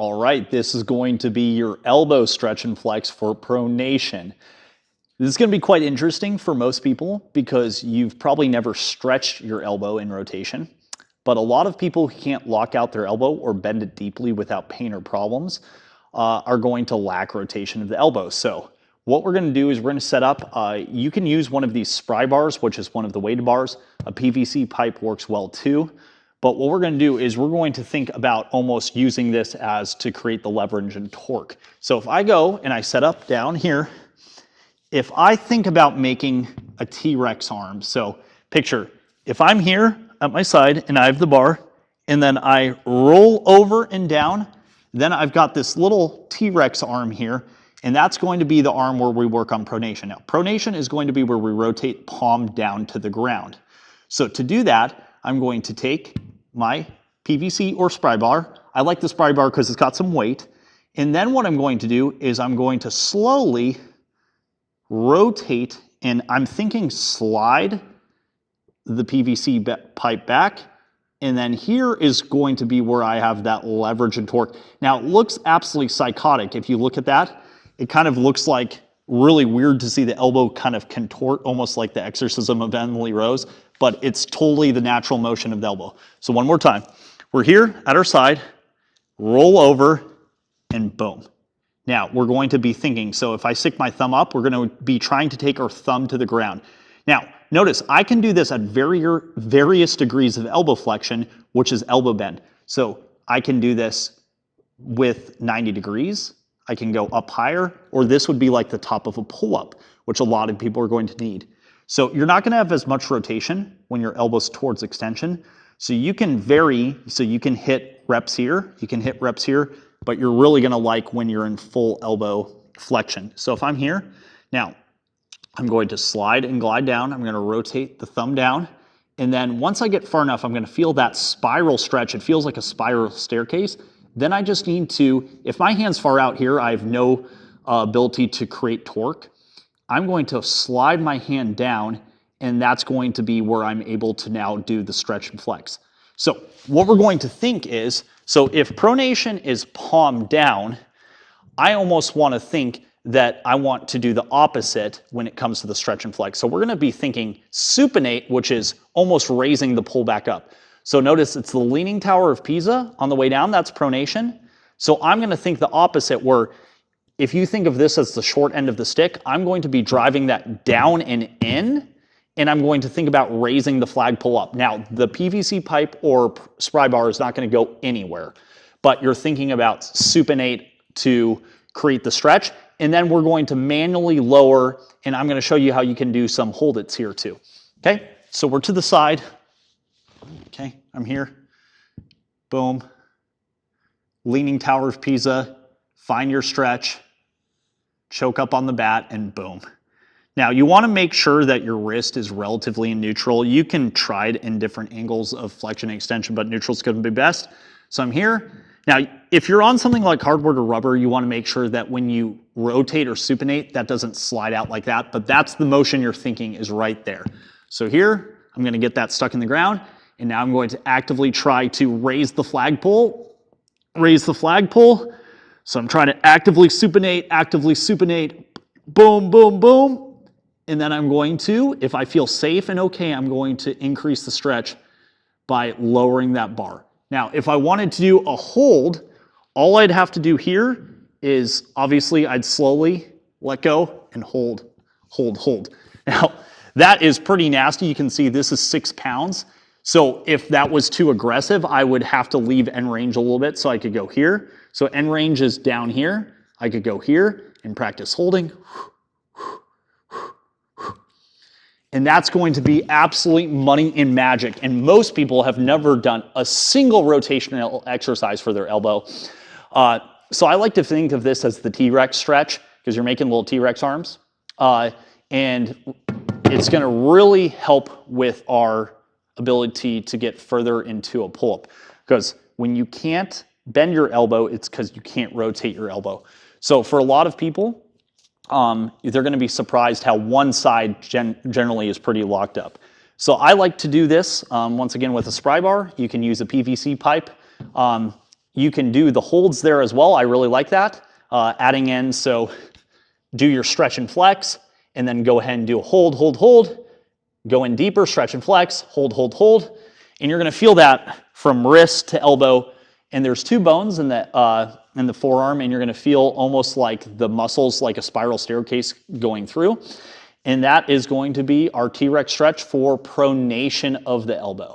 All right, this is going to be your elbow stretch and flex for pronation. This is going to be quite interesting for most people because you've probably never stretched your elbow in rotation. But a lot of people who can't lock out their elbow or bend it deeply without pain or problems are going to lack rotation of the elbow. So what we're going to do is we're going to set up, you can use one of these spry bars, which is one of the weighted bars. A PVC pipe works well too. But what we're going to do is we're going to think about almost using this as to create the leverage and torque. So if I go and I set up down here, if I think about making a T-Rex arm, so picture, if I'm here at my side and I have the bar, and then I roll over and down, then I've got this little T-Rex arm here, and that's going to be the arm where we work on pronation. Now, pronation is going to be where we rotate palm down to the ground. So to do that, I'm going to take my PVC or spry bar. I like the spry bar because it's got some weight. And then what I'm going to do is I'm going to slowly rotate, and I'm thinking slide the PVC pipe back. And then here is going to be where I have that leverage and torque. Now it looks absolutely psychotic. If you look at that, it kind of looks like really weird to see the elbow kind of contort, almost like the exorcism of Emily Rose, but it's totally the natural motion of the elbow. So one more time. We're here at our side, roll over, and boom. Now we're going to be thinking, so if I stick my thumb up, we're going to be trying to take our thumb to the ground. Now, notice I can do this at various degrees of elbow flexion, which is elbow bend. So I can do this with 90 degrees. I can go up higher, or this would be like the top of a pull-up, which a lot of people are going to need. So you're not going to have as much rotation when your elbow's towards extension. So you can vary, so you can hit reps here, you can hit reps here, but you're really going to like when you're in full elbow flexion. So if I'm here, now I'm going to slide and glide down. I'm going to rotate the thumb down. And then once I get far enough, I'm going to feel that spiral stretch. It feels like a spiral staircase. Then I just need to, if my hand's far out here, I have no ability to create torque. I'm going to slide my hand down, and that's going to be where I'm able to now do the stretch and flex. So what we're going to think is, so if pronation is palm down, I almost want to think that I want to do the opposite when it comes to the stretch and flex. So we're going to be thinking supinate, which is almost raising the pull back up. So notice it's the Leaning Tower of Pisa on the way down, that's pronation. So I'm going to think the opposite, where if you think of this as the short end of the stick, I'm going to be driving that down and in, and I'm going to think about raising the flagpole up. Now, the PVC pipe or spry bar is not going to go anywhere, but you're thinking about supinate to create the stretch, and then we're going to manually lower, and I'm going to show you how you can do some hold its here too. Okay, so we're to the side. Okay, I'm here. Boom. Leaning Tower of Pisa. Find your stretch. Choke up on the bat, and boom. Now, you want to make sure that your wrist is relatively in neutral. You can try it in different angles of flexion and extension, but neutral is going to be best. So I'm here. Now, if you're on something like hardwood or rubber, you want to make sure that when you rotate or supinate, that doesn't slide out like that, but that's the motion you're thinking is right there. So here, I'm going to get that stuck in the ground, and now I'm going to actively try to raise the flagpole. Raise the flagpole. So I'm trying to actively supinate, boom, boom, boom. And then I'm going to, if I feel safe and okay, I'm going to increase the stretch by lowering that bar. Now, if I wanted to do a hold, all I'd have to do here is, obviously, I'd slowly let go and hold, hold, hold. Now, that is pretty nasty. You can see this is 6 pounds. So if that was too aggressive, I would have to leave end range a little bit, so I could go here. So end range is down here. I could go here and practice holding. And that's going to be absolute money in magic. And most people have never done a single rotational exercise for their elbow. So I like to think of this as the T-Rex stretch, because you're making little T-Rex arms. And it's going to really help with our ability to get further into a pull-up. Because when you can't bend your elbow, it's because you can't rotate your elbow. So for a lot of people, they're going to be surprised how one side generally is pretty locked up. So I like to do this, once again, with a spry bar. You can use a PVC pipe. You can do the holds there as well. I really like that. Adding in, so do your stretch and flex, and then go ahead and do a hold, hold, hold. Go in deeper, stretch and flex, hold, hold, hold. And you're gonna feel that from wrist to elbow. And there's two bones in the forearm, and you're gonna feel almost like the muscles, like a spiral staircase going through. And that is going to be our TRex stretch for pronation of the elbow.